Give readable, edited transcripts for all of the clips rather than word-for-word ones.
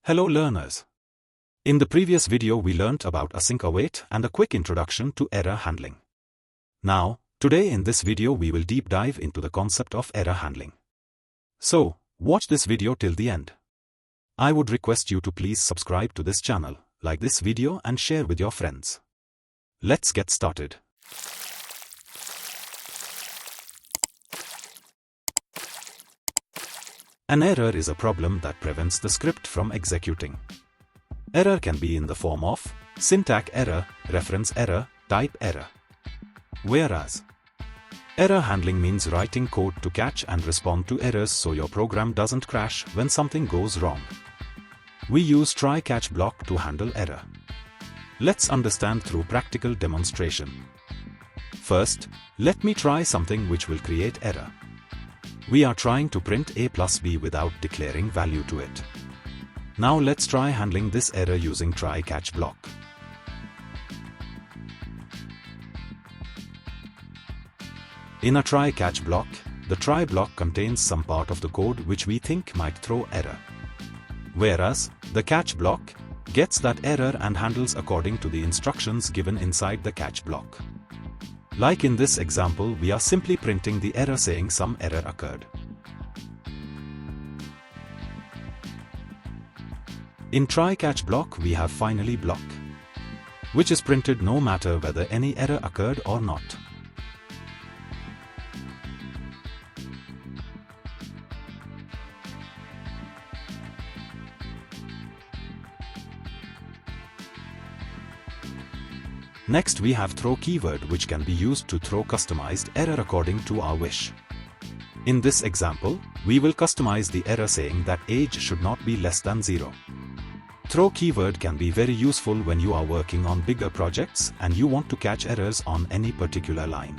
Hello learners. In the previous video we learnt about async await and a quick introduction to error handling. Now, today in this video we will deep dive into the concept of error handling. So, watch this video till the end. I would request you to please subscribe to this channel, like this video and share with your friends. Let's get started. An error is a problem that prevents the script from executing. Error can be in the form of syntax error, reference error, type error. Whereas error handling means writing code to catch and respond to errors so your program doesn't crash when something goes wrong. We use try-catch block to handle error. Let's understand through practical demonstration. First, let me try something which will create error. We are trying to print a plus b without declaring value to it. Now let's try handling this error using try-catch block. In a try-catch block, the try block contains some part of the code which we think might throw error. Whereas, the catch block gets that error and handles according to the instructions given inside the catch block. Like in this example, we are simply printing the error saying some error occurred. In try-catch block we have finally block, which is printed no matter whether any error occurred or not. Next we have throw keyword which can be used to throw customized error according to our wish. In this example, we will customize the error saying that age should not be less than 0. Throw keyword can be very useful when you are working on bigger projects and you want to catch errors on any particular line.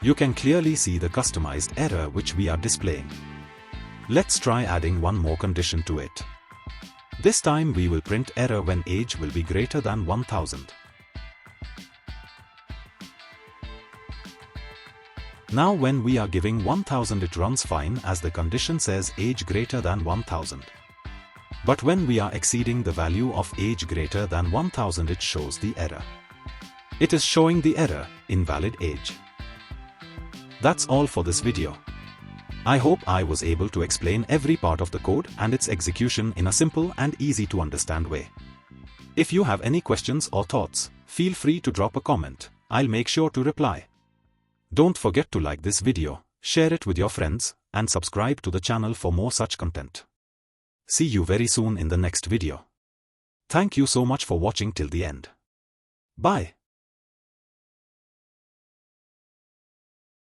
You can clearly see the customized error which we are displaying. Let's try adding one more condition to it. This time we will print error when age will be greater than 1000. Now when we are giving 1000 it runs fine as the condition says age greater than 1000. But when we are exceeding the value of age greater than 1000 it shows the error. It is showing the error, invalid age. That's all for this video. I hope I was able to explain every part of the code and its execution in a simple and easy to understand way. If you have any questions or thoughts, feel free to drop a comment. I'll make sure to reply. Don't forget to like this video, share it with your friends, and subscribe to the channel for more such content. See you very soon in the next video. Thank you so much for watching till the end. Bye.